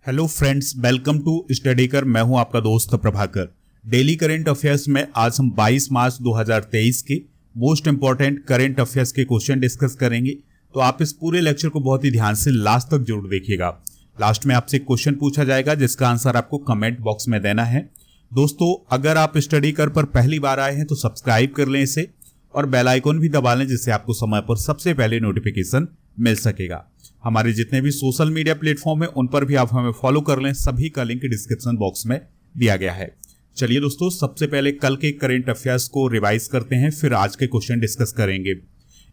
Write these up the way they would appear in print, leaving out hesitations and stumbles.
Hello friends, welcome to study कर। मैं हूं आपका दोस्त प्रभाकर। डेली करंट अफेयर्स में आज हम 22 मार्च 2023 के मोस्ट इंपॉर्टेंट करंट अफेयर्स के क्वेश्चन डिस्कस करेंगे। तो आप इस पूरे लेक्चर को बहुत ही ध्यान से लास्ट तक जरूर देखिएगा। लास्ट में आपसे एक क्वेश्चन पूछा जाएगा जिसका आंसर आपको कमेंट बॉक्स में देना है। दोस्तों, अगर आप स्टडी कर पर पहली बार आए हैं तो सब्सक्राइब कर लें इसे और बेल आइकन भी दबा लें, जिससे आपको समय पर सबसे पहले नोटिफिकेशन मिल सकेगा। हमारे जितने भी सोशल मीडिया प्लेटफॉर्म है उन पर भी आप हमें फॉलो कर लें, सभी का लिंक डिस्क्रिप्शन बॉक्स में दिया गया है। चलिए दोस्तों, सबसे पहले कल के करंट अफेयर्स को रिवाइज करते हैं, फिर आज के क्वेश्चन डिस्कस करेंगे।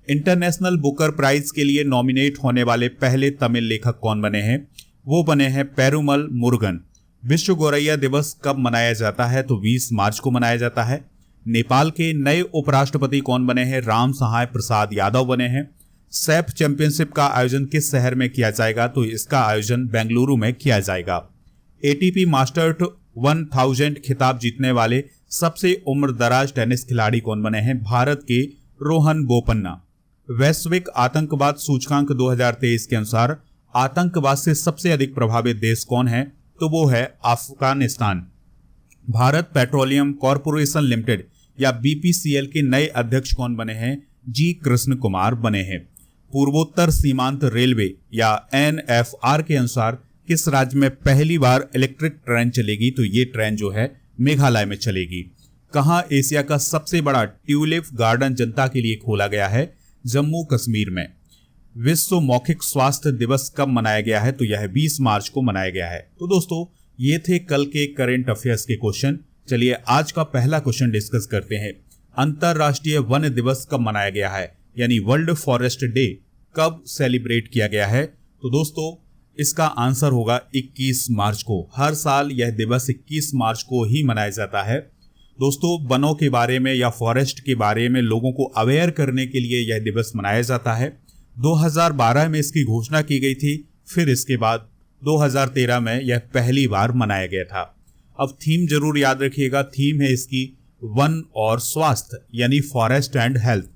इंटरनेशनल बुकर प्राइज के लिए नॉमिनेट होने वाले पहले तमिल लेखक कौन बने हैं? वो बने हैं पेरुमल मुरुगन। विश्व गौरैया दिवस कब मनाया जाता है? तो 20 मार्च को मनाया जाता है। नेपाल के नए उपराष्ट्रपति कौन बने हैं? राम सहाय प्रसाद यादव बने हैं। सैफ चैंपियनशिप का आयोजन किस शहर में किया जाएगा? तो इसका आयोजन बेंगलुरु में किया जाएगा। एटीपी मास्टर्स 1000 खिताब जीतने वाले सबसे उम्रदराज टेनिस खिलाड़ी कौन बने हैं? भारत के रोहन बोपन्ना। वैश्विक आतंकवाद सूचकांक 2023 के अनुसार आतंकवाद से सबसे अधिक प्रभावित देश कौन है? तो वो है Afghanistan. Bharat petroleum corporation limited या बीपीसीएल के नए अध्यक्ष कौन बने हैं? जी कृष्ण कुमार बने हैं। पूर्वोत्तर सीमांत रेलवे या एनएफआर के अनुसार किस राज्य में पहली बार इलेक्ट्रिक ट्रेन चलेगी? तो ये ट्रेन जो है मेघालय में चलेगी। कहां एशिया का सबसे बड़ा ट्यूलिप गार्डन जनता के लिए खोला गया है? जम्मू कश्मीर में। विश्व मौखिक स्वास्थ्य दिवस कब मनाया गया है? तो यह 20 मार्च को मनाया गया है। तो दोस्तों, ये थे कल के करंट अफेयर्स के क्वेश्चन। चलिए आज का पहला क्वेश्चन डिस्कस करते हैं। अंतरराष्ट्रीय वन दिवस कब मनाया गया है? यानी वर्ल्ड फॉरेस्ट डे कब सेलिब्रेट किया गया है? तो दोस्तों, इसका आंसर होगा 21 मार्च को। हर साल यह दिवस 21 मार्च को ही मनाया जाता है। दोस्तों, वनों के बारे में या फॉरेस्ट के बारे में लोगों को अवेयर करने के लिए यह दिवस मनाया जाता है। 2012 में इसकी घोषणा की गई थी, फिर इसके बाद 2013 में यह पहली बार मनाया गया था। अब थीम जरूर याद रखिएगा, थीम है इसकी वन और स्वास्थ्य, यानी फॉरेस्ट एंड हेल्थ।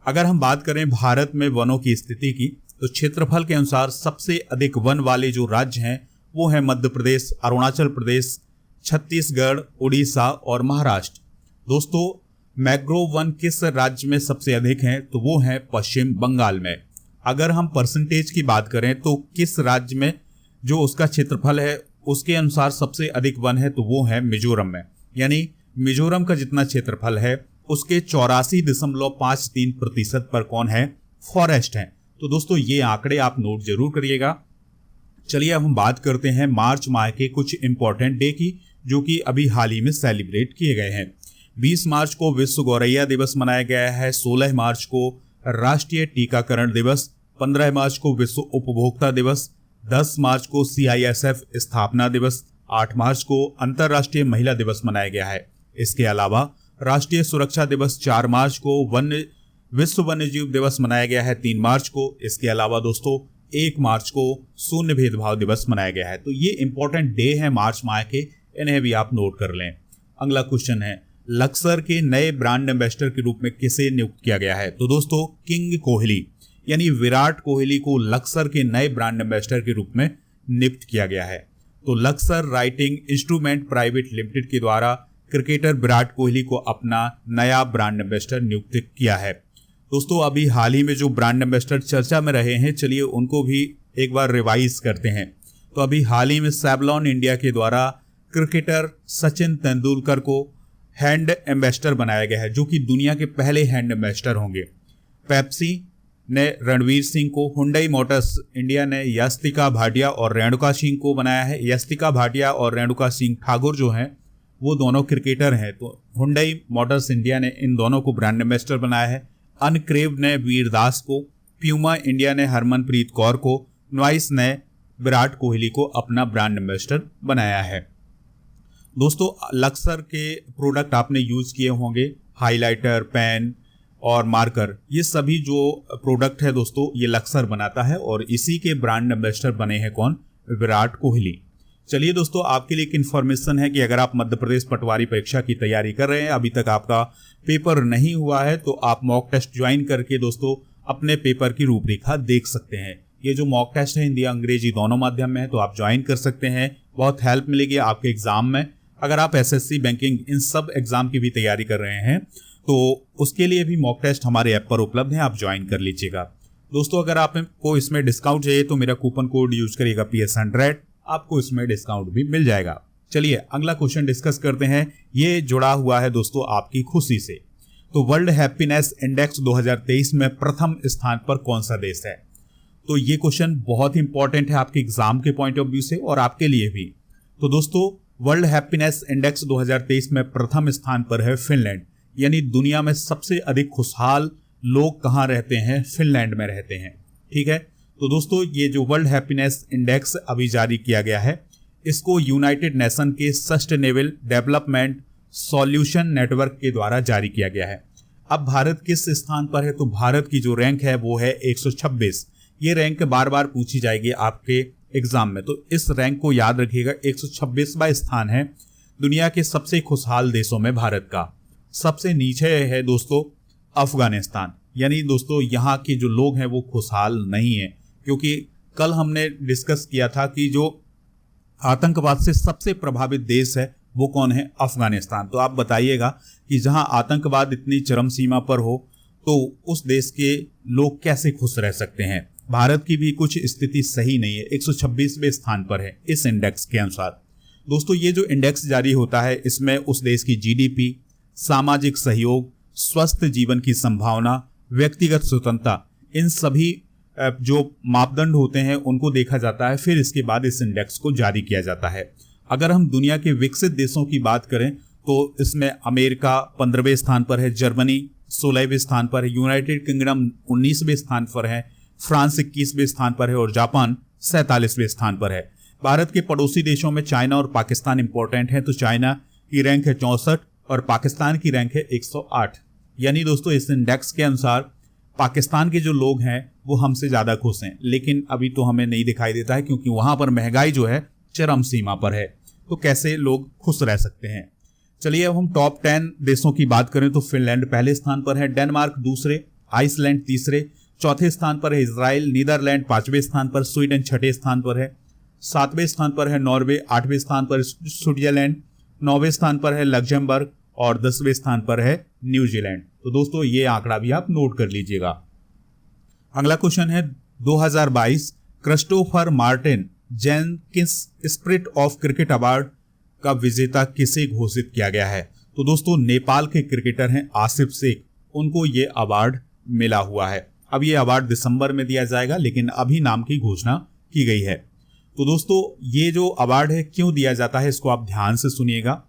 अगर हम बात करें भारत में वनों की स्थिति की, तो क्षेत्रफल के अनुसार सबसे अधिक वन वाले जो राज्य हैं वो है मध्य प्रदेश, अरुणाचल प्रदेश, छत्तीसगढ़, उड़ीसा और महाराष्ट्र। दोस्तों, मैंग्रोव वन किस राज्य में सबसे अधिक हैं? तो वो है पश्चिम बंगाल में। अगर हम परसेंटेज की बात करें तो किस राज्य में जो उसका क्षेत्रफल है उसके अनुसार सबसे अधिक वन है? तो वो है मिजोरम में। यानी मिजोरम का जितना क्षेत्रफल है उसके 84.53% पर कौन है? फॉरेस्ट है। तो दोस्तों, ये आंकड़े आप नोट जरूर करिएगा। चलिए अब हम बात करते हैं मार्च माह के कुछ इंपॉर्टेंट डे की, जो कि अभी हाल ही में सेलिब्रेट किए गए हैं। 20 मार्च को विश्व गौरैया दिवस मनाया गया है। 16 मार्च को राष्ट्रीय टीकाकरण दिवस। 15 मार्च को विश्व उपभोक्ता दिवस। 10 मार्च को CISF स्थापना दिवस। 8 मार्च को अंतर्राष्ट्रीय महिला दिवस मनाया गया है। इसके अलावा राष्ट्रीय सुरक्षा दिवस 4 मार्च को, विश्व वन्यजीव दिवस मनाया गया है 3 मार्च को। इसके अलावा दोस्तों 1 मार्च को शून्य भेदभाव दिवस मनाया गया है। तो ये इंपॉर्टेंट डे है मार्च माह के, इन्हें भी आप नोट कर लें। अगला क्वेश्चन है, लक्सर के नए ब्रांड एम्बेसडर के रूप में किसे नियुक्त किया गया है? तो दोस्तों, किंग कोहली यानी विराट कोहली को लक्सर के नए ब्रांड एम्बेसडर के रूप में नियुक्त किया गया है। तो Laksar writing instrument private limited के द्वारा क्रिकेटर विराट कोहली को अपना नया ब्रांड एम्बेसडर नियुक्त किया है। दोस्तों, अभी हाल ही में जो ब्रांड एम्बेसडर चर्चा में रहे हैं, चलिए उनको भी एक बार रिवाइज करते हैं। तो अभी हाल ही में सेवलॉन इंडिया के द्वारा क्रिकेटर सचिन तेंदुलकर को हैंड एम्बेसडर बनाया गया है, जो कि दुनिया के पहले हैंड एम्बेसडर होंगे। पेप्सी ने रणवीर सिंह को, हुंडई मोटर्स इंडिया ने यस्तिका भाटिया और रेणुका सिंह को बनाया है। यस्तिका भाटिया और रेणुका सिंह ठाकुर जो हैं वो दोनों क्रिकेटर हैं। तो हुंडई मोटर्स इंडिया ने इन दोनों को ब्रांड एम्बेसडर बनाया है। अनक्रेव ने वीर दास को, प्यूमा इंडिया ने हरमनप्रीत कौर को, नॉइस ने विराट कोहली को अपना ब्रांड एम्बेसडर बनाया है। दोस्तों, लक्सर के प्रोडक्ट आपने यूज किए होंगे, हाइलाइटर, पेन और मार्कर, ये सभी जो प्रोडक्ट है दोस्तों ये लक्सर बनाता है और इसी के ब्रांड एम्बेसडर बने हैं कौन? विराट कोहली। चलिए दोस्तों, आपके लिए एक इन्फॉर्मेशन है कि अगर आप मध्य प्रदेश पटवारी परीक्षा की तैयारी कर रहे हैं, अभी तक आपका पेपर नहीं हुआ है, तो आप मॉक टेस्ट ज्वाइन करके दोस्तों अपने पेपर की रूपरेखा देख सकते हैं। ये जो मॉक टेस्ट है हिंदी अंग्रेजी दोनों माध्यम में है, तो आप ज्वाइन कर सकते हैं। बहुत हेल्प मिलेगी आपके एग्जाम में। अगर आप एसएससी, बैंकिंग इन सब एग्जाम की भी तैयारी कर रहे हैं तो उसके लिए भी मॉक टेस्ट हमारे ऐप पर उपलब्ध है, आप ज्वाइन कर लीजिएगा। दोस्तों अगर आपको इसमें डिस्काउंट चाहिए तो मेरा कूपन कोड यूज करिएगा PS100, आपको इसमें डिस्काउंट भी मिल जाएगा। चलिए अगला क्वेश्चन डिस्कस करते हैं। ये जुड़ा हुआ है दोस्तों आपकी खुशी से। तो वर्ल्ड हैप्पीनेस इंडेक्स 2023 में प्रथम स्थान पर कौन सा देश है? तो ये क्वेश्चन बहुत इंपॉर्टेंट है आपके एग्जाम के पॉइंट ऑफ व्यू से और आपके लिए भी। तो दोस्तों वर्ल्ड हैप्पीनेस इंडेक्स 2023 में प्रथम स्थान पर है फिनलैंड, यानी दुनिया में सबसे अधिक खुशहाल लोग कहाँ रहते हैं? फिनलैंड में रहते हैं। ठीक है, तो दोस्तों ये जो वर्ल्ड हैप्पीनेस इंडेक्स अभी जारी किया गया है, इसको यूनाइटेड नेशन के सस्टेनेबल डेवलपमेंट सॉल्यूशन नेटवर्क के द्वारा जारी किया गया है। अब भारत किस स्थान पर है? तो भारत की जो रैंक है वो है 126। ये रैंक बार बार पूछी जाएगी आपके एग्जाम में, तो इस रैंक को याद रखिएगा। 126वां स्थान है दुनिया के सबसे खुशहाल देशों में भारत का। सबसे नीचे है दोस्तों अफगानिस्तान, यानी दोस्तों यहाँ के जो लोग हैं वो खुशहाल नहीं है, क्योंकि कल हमने डिस्कस किया था कि जो आतंकवाद से सबसे प्रभावित देश है वो कौन है? अफगानिस्तान। तो आप बताइएगा कि जहां आतंकवाद इतनी चरम सीमा पर हो तो उस देश के लोग कैसे खुश रह सकते हैं? भारत की भी कुछ स्थिति सही नहीं है, 126वें स्थान पर है इस इंडेक्स के अनुसार। दोस्तों ये जो इंडेक्स जारी होता है इसमें उस देश की GDP, सामाजिक सहयोग, स्वस्थ जीवन की संभावना, व्यक्तिगत स्वतंत्रता, इन सभी जो मापदंड होते हैं उनको देखा जाता है। फिर इसके बाद इस इंडेक्स को जारी किया जाता है। अगर हम दुनिया के विकसित देशों की बात करें तो इसमें अमेरिका 15वें स्थान पर है, जर्मनी 16वें स्थान पर है, यूनाइटेड किंगडम 19वें स्थान पर है, फ्रांस 21वें स्थान पर है और जापान 47वें स्थान पर है। भारत के पड़ोसी देशों में चाइना और पाकिस्तान इंपॉर्टेंट है। तो चाइना की रैंक है 64 और पाकिस्तान की रैंक है 108। यानी दोस्तों इस इंडेक्स के अनुसार पाकिस्तान के जो लोग हैं वो हमसे ज़्यादा खुश हैं, लेकिन अभी तो हमें नहीं दिखाई देता है क्योंकि वहाँ पर महंगाई जो है चरम सीमा पर है। तो कैसे लोग खुश रह सकते हैं? चलिए अब हम टॉप 10 देशों की बात करें तो फिनलैंड पहले स्थान पर है, डेनमार्क दूसरे, आइसलैंड तीसरे, चौथे स्थान पर है इजराइल, नीदरलैंड 5वें स्थान पर, स्वीडन 6ठे स्थान पर है, 7वें स्थान पर है नॉर्वे, 8वें स्थान पर स्विट्जरलैंड, 9वें स्थान पर है लग्जमबर्ग और 10वें स्थान पर है न्यूजीलैंड। तो दोस्तों ये आंकड़ा भी आप नोट कर लीजिएगा। अगला क्वेश्चन है 2022 Christopher Martin Jenkins spirit of cricket award का विजेता किसे घोषित किया गया है? तो दोस्तों नेपाल के क्रिकेटर हैं आसिफ शेख, उनको ये अवार्ड मिला हुआ है। अब ये अवार्ड दिसंबर में दिया जाएगा, लेकिन अभी नाम की घोषणा की गई है। तो दोस्तों ये जो अवार्ड है क्यों दिया जाता है इसको आप ध्यान से सुनिएगा।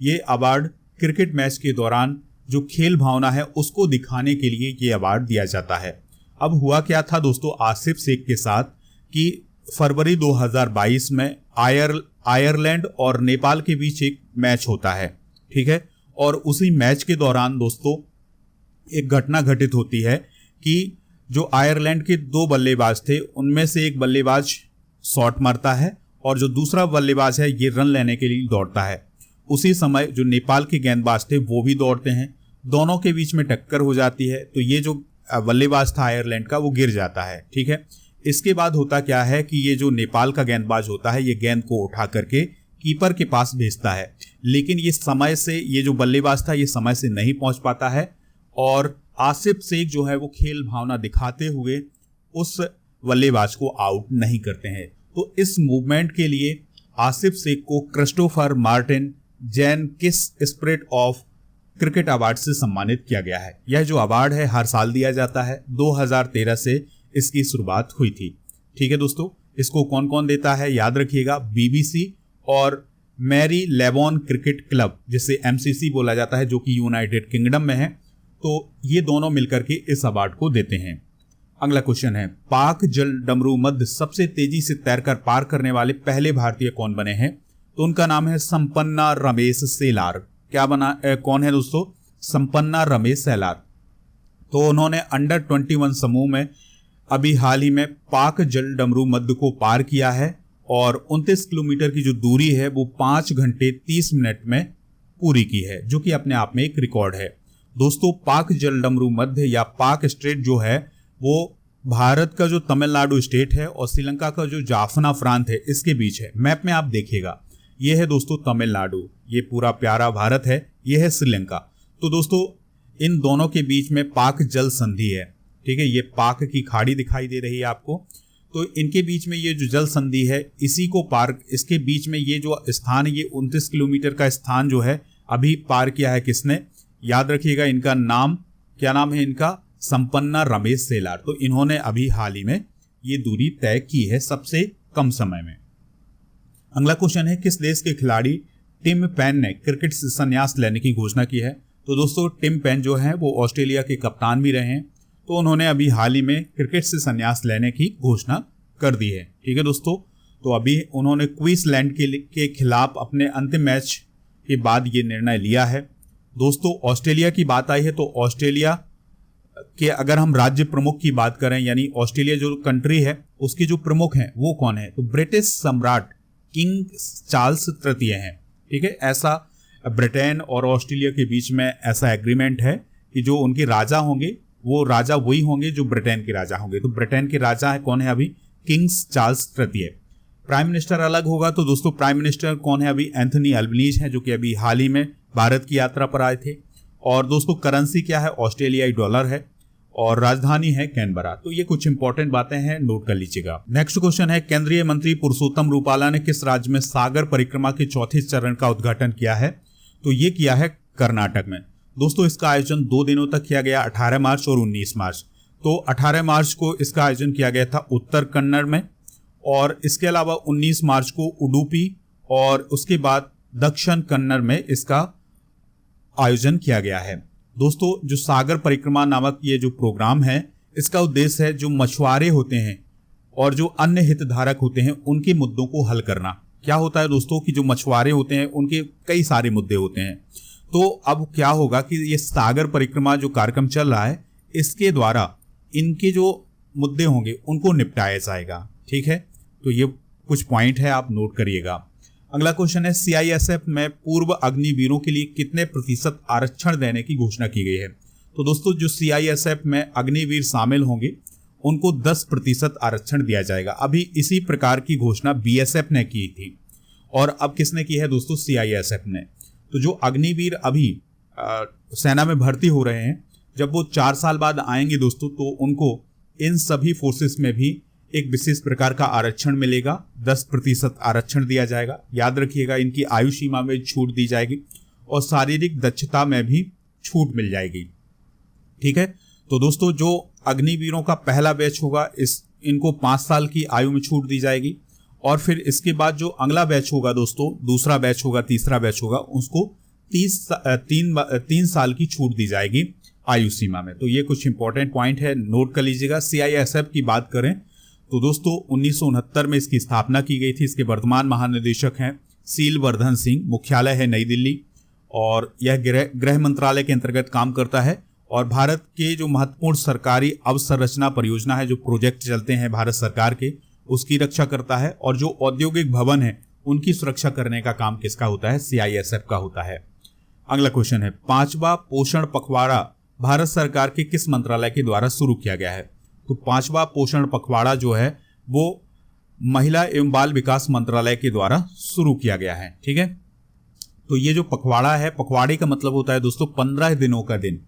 ये अवार्ड क्रिकेट मैच के दौरान जो खेल भावना है उसको दिखाने के लिए ये अवार्ड दिया जाता है। अब हुआ क्या था दोस्तों आसिफ शेख के साथ कि फरवरी 2022 में आयरलैंड और नेपाल के बीच एक मैच होता है, ठीक है, और उसी मैच के दौरान दोस्तों एक घटना घटित होती है कि जो आयरलैंड के 2 बल्लेबाज थे उनमें से एक बल्लेबाज शॉट मारता है और जो दूसरा बल्लेबाज है ये रन लेने के लिए दौड़ता है। उसी समय जो नेपाल के गेंदबाज थे वो भी दौड़ते हैं, दोनों के बीच में टक्कर हो जाती है। तो ये जो बल्लेबाज था आयरलैंड का वो गिर जाता है, ठीक है। इसके बाद होता क्या है कि ये जो नेपाल का गेंदबाज होता है ये गेंद को उठा करके कीपर के पास भेजता है, लेकिन ये समय से ये जो बल्लेबाज था ये समय से नहीं पहुंच पाता है और आसिफ शेख जो है वो खेल भावना दिखाते हुए उस बल्लेबाज को आउट नहीं करते हैं। तो इस मूवमेंट के लिए आसिफ शेख को Christopher Martin Jenkins spirit of cricket award से सम्मानित किया गया है। यह जो अवार्ड है हर साल दिया जाता है, 2013 से इसकी शुरुआत हुई थी, ठीक है दोस्तों। इसको कौन कौन देता है याद रखिएगा, BBC और मैरी लेबॉन क्रिकेट क्लब जिसे MCC बोला जाता है जो कि यूनाइटेड किंगडम में है, तो ये दोनों मिलकर के इस अवार्ड को देते हैं। अगला क्वेश्चन है पाक जल डमरू मध्य सबसे तेजी से तैरकर पार करने वाले पहले भारतीय कौन बने हैं? तो उनका नाम है संपन्ना रमेश सेलार। कौन है दोस्तों? संपन्ना रमेश सेलार। तो उन्होंने अंडर 21 समूह में अभी हाल ही में पाक जल डमरू मध्य को पार किया है और 29 किलोमीटर की जो दूरी है वो 5 घंटे 30 मिनट में पूरी की है, जो कि अपने आप में एक रिकॉर्ड है। दोस्तों पाक जल डमरू मध्य या पाक स्ट्रेट जो है वो भारत का जो तमिलनाडु स्टेट है और श्रीलंका का जो जाफना प्रांत है इसके बीच है। मैप में आप देखिएगा, ये है दोस्तों तमिलनाडु, ये पूरा प्यारा भारत है, ये है श्रीलंका। तो दोस्तों इन दोनों के बीच में पाक जल संधि है, ठीक है, ये पाक की खाड़ी दिखाई दे रही है आपको। तो इनके बीच में ये जो जल संधि है, इसी को पार, इसके बीच में ये जो स्थान है, ये 29 किलोमीटर का स्थान जो है अभी पार किया है किसने, याद रखिएगा इनका नाम, क्या नाम है इनका, संपन्ना रमेश सेलार। तो इन्होंने अभी हाल ही में ये दूरी तय की है सबसे कम समय में। अगला क्वेश्चन है, किस देश के खिलाड़ी टिम पेन ने क्रिकेट से संन्यास लेने की घोषणा की है। तो दोस्तों टिम पेन जो है वो ऑस्ट्रेलिया के कप्तान भी रहे हैं, तो उन्होंने अभी हाल ही में क्रिकेट से संन्यास लेने की घोषणा कर दी है, ठीक है दोस्तों। तो अभी उन्होंने क्वींसलैंड के खिलाफ अपने अंतिम मैच के बाद ये निर्णय लिया है। दोस्तों ऑस्ट्रेलिया की बात आई है, तो ऑस्ट्रेलिया के अगर हम राज्य प्रमुख की बात करें, यानी ऑस्ट्रेलिया जो कंट्री है उसके जो प्रमुख हैं वो कौन है, तो ब्रिटिश सम्राट किंग चार्ल्स तृतीय हैं, ठीक है। ऐसा ब्रिटेन और ऑस्ट्रेलिया के बीच में ऐसा एग्रीमेंट है कि जो उनके राजा होंगे वो राजा वही होंगे जो ब्रिटेन के राजा होंगे। तो ब्रिटेन के राजा है कौन है अभी, किंग्स चार्ल्स तृतीय। प्राइम मिनिस्टर अलग होगा, तो दोस्तों प्राइम मिनिस्टर कौन है अभी, एंथनी अल्बनीज है, जो कि अभी हाल ही में भारत की यात्रा पर आए थे। और दोस्तों करेंसी क्या है, ऑस्ट्रेलियाई डॉलर है, और राजधानी है कैनबरा। तो ये कुछ इंपॉर्टेंट बातें हैं, नोट कर लीजिएगा। नेक्स्ट क्वेश्चन है, केंद्रीय मंत्री पुरुषोत्तम रूपाला ने किस राज्य में सागर परिक्रमा के चौथे चरण का उद्घाटन किया है। तो ये किया है कर्नाटक में। दोस्तों इसका आयोजन 2 दिनों तक किया गया, 18 मार्च और 19 मार्च। तो 18 मार्च को इसका आयोजन किया गया था उत्तर कन्नड़ में, और इसके अलावा 19 मार्च को उडुपी और उसके बाद दक्षिण कन्नड़ में इसका आयोजन किया गया है। दोस्तों जो सागर परिक्रमा नामक ये जो प्रोग्राम है, इसका उद्देश्य है जो मछुआरे होते हैं और जो अन्य हितधारक होते हैं उनके मुद्दों को हल करना। क्या होता है दोस्तों कि जो मछुआरे होते हैं उनके कई सारे मुद्दे होते हैं। तो अब क्या होगा कि ये सागर परिक्रमा जो कार्यक्रम चल रहा है, इसके द्वारा इनके जो मुद्दे होंगे उनको निपटाया जाएगा, ठीक है। तो ये कुछ पॉइंट है, आप नोट करिएगा। अगला क्वेश्चन है, सीआईएसएफ में पूर्व अग्निवीरों के लिए कितने प्रतिशत आरक्षण देने की घोषणा की गई है। तो दोस्तों जो सीआईएसएफ में अग्निवीर शामिल होंगे उनको 10% आरक्षण दिया जाएगा। अभी इसी प्रकार की घोषणा बीएसएफ ने की थी, और अब किसने की है दोस्तों, सीआईएसएफ ने। तो जो अग्निवीर अभी सेना में भर्ती हो रहे हैं, जब वो 4 साल बाद आएंगे दोस्तों, तो उनको इन सभी फोर्सेस में भी एक विशेष प्रकार का आरक्षण मिलेगा, 10% आरक्षण दिया जाएगा। याद रखिएगा इनकी आयु सीमा में छूट दी जाएगी और शारीरिक दक्षता में भी छूट मिल जाएगी, ठीक है। तो दोस्तों जो अग्निवीरों का पहला बैच होगा, इनको 5 साल की आयु में छूट दी जाएगी, और फिर इसके बाद जो अगला बैच होगा दोस्तों, दूसरा बैच होगा, तीसरा बैच होगा, उसको 3 साल की छूट दी जाएगी आयु सीमा में। तो ये कुछ इंपॉर्टेंट पॉइंट है, नोट कर लीजिएगा। सीआईएसएफ की बात करें तो दोस्तों 1969 में इसकी स्थापना की गई थी। इसके वर्तमान महानिदेशक हैं सीलवर्धन सिंह, मुख्यालय है नई दिल्ली, और यह गृह मंत्रालय के अंतर्गत काम करता है। और भारत के जो महत्वपूर्ण सरकारी अवसंरचना परियोजना है, जो प्रोजेक्ट चलते हैं भारत सरकार के, उसकी रक्षा करता है। और जो औद्योगिक भवन है उनकी सुरक्षा करने का काम किसका होता है, सीआईएसएफ का होता है। अगला क्वेश्चन है, 5वां पोषण पखवाड़ा भारत सरकार के किस मंत्रालय के द्वारा शुरू किया गया है। तो 5वां पोषण पखवाड़ा जो है वो महिला एवं बाल विकास मंत्रालय के द्वारा शुरू किया गया है, ठीक है। तो ये जो पखवाड़ा है, पखवाड़े का मतलब होता है दोस्तों 15 दिनों का दिन,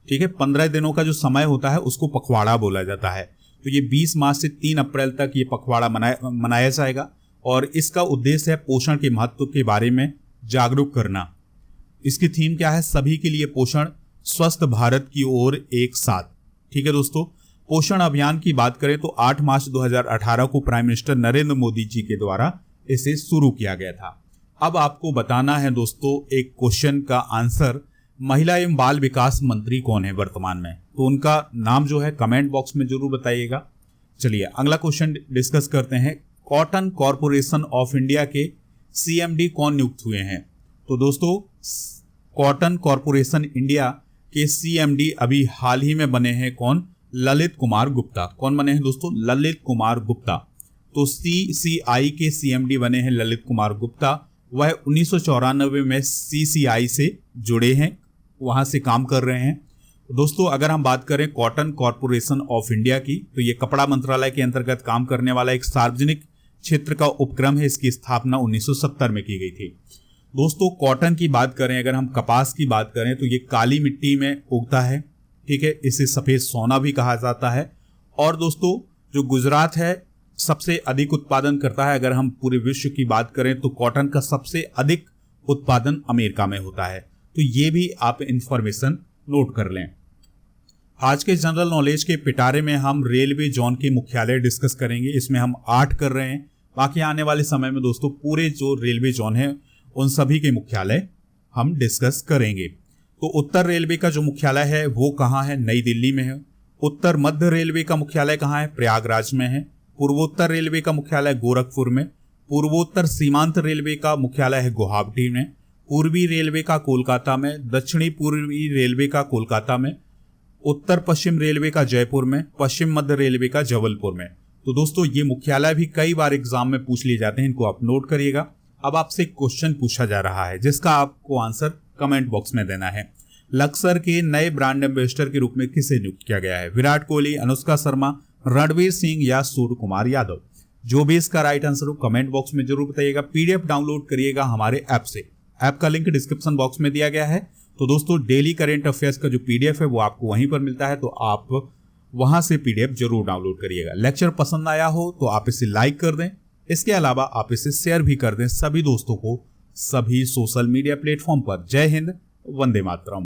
ठीक है। 15 दिनों का जो समय होता है उसको पखवाड़ा बोला जाता है। तो ये 20 मार्च से 3 अप्रैल तक ये पखवाड़ा मनाया जाएगा, और इसका उद्देश्य है पोषण के महत्व के बारे में जागरूक करना। इसकी थीम क्या है, सभी के लिए पोषण, स्वस्थ भारत की ओर एक साथ, ठीक है दोस्तों। पोषण अभियान की बात करें तो 8 मार्च 2018 को प्राइम मिनिस्टर नरेंद्र मोदी जी के द्वारा इसे शुरू किया गया था। अब आपको बताना है दोस्तों एक क्वेश्चन का आंसर, महिला एवं बाल विकास मंत्री कौन है वर्तमान में, तो उनका नाम जो है कमेंट बॉक्स में जरूर बताइएगा। चलिए अगला क्वेश्चन डिस्कस करते हैं, कॉटन कॉरपोरेशन ऑफ इंडिया के सीएमडी कौन नियुक्त हुए हैं। तो दोस्तों कॉटन कॉरपोरेशन इंडिया के सीएमडी अभी हाल ही में बने हैं कौन, ललित कुमार गुप्ता। कौन बने हैं दोस्तों, ललित कुमार गुप्ता। तो सीसीआई के सीएमडी बने हैं ललित कुमार गुप्ता। वह 1994 में सीसीआई से जुड़े हैं, वहां से काम कर रहे हैं। दोस्तों अगर हम बात करें कॉटन कॉरपोरेशन ऑफ इंडिया की, तो ये कपड़ा मंत्रालय के अंतर्गत काम करने वाला एक सार्वजनिक क्षेत्र का उपक्रम है। इसकी स्थापना 1970 में की गई थी। दोस्तों कॉटन की बात करें, अगर हम कपास की बात करें तो ये काली मिट्टी में उगता है, ठीक है। इसे सफेद सोना भी कहा जाता है। और दोस्तों जो गुजरात है सबसे अधिक उत्पादन करता है। अगर हम पूरे विश्व की बात करें तो कॉटन का सबसे अधिक उत्पादन अमेरिका में होता है। तो ये भी आप इंफॉर्मेशन नोट कर लें। आज के जनरल नॉलेज के पिटारे में हम रेलवे जोन के मुख्यालय डिस्कस करेंगे। इसमें हम 8 कर रहे हैं। बाकी आने वाले समय में दोस्तों पूरे जो रेलवे जोन है उन सभी के मुख्यालय हम डिस्कस करेंगे। तो उत्तर रेलवे का जो मुख्यालय है वो कहाँ है? नई दिल्ली में है। उत्तर मध्य रेलवे का मुख्यालय कहाँ है? प्रयागराज में है। पूर्वोत्तर रेलवे का मुख्यालय गोरखपुर में। पूर्वोत्तर सीमांत रेलवे का मुख्यालय है गुवाहाटी में। पूर्वी रेलवे का कोलकाता में। दक्षिणी पूर्वी रेलवे का कोलकाता में। उत्तर पश्चिम रेलवे का जयपुर में। पश्चिम मध्य रेलवे का जबलपुर में। तो दोस्तों ये मुख्यालय भी कई बार एग्जाम में पूछ लिए जाते हैं, इनको आप नोट करिएगा। अब आपसे एक क्वेश्चन पूछा जा रहा है जिसका आपको आंसर कमेंट बॉक्स में देना है। लक्सर के नए ब्रांड एम्बेसडर के रूप में किसे नियुक्त किया गया है? विराट कोहली, अनुष्का शर्मा, रणवीर सिंह या सूर्य कुमार यादव? जो भी इसका राइट आंसर हो कमेंट बॉक्स में जरूर बताइएगा। पीडीएफ डाउनलोड करिएगा हमारे ऐप से। ऐप का लिंक डिस्क्रिप्शन बॉक्स में दिया गया है। तो दोस्तों डेली करेंट अफेयर्स का जो पीडीएफ है वो आपको वहीं पर मिलता है, तो आप वहां से पीडीएफ जरूर डाउनलोड करिएगा। लेक्चर पसंद आया हो तो आप इसे लाइक कर दें। इसके अलावा आप इसे शेयर भी कर दें सभी दोस्तों को, सभी सोशल मीडिया प्लेटफॉर्म पर। जय हिंद, वंदे मातरम।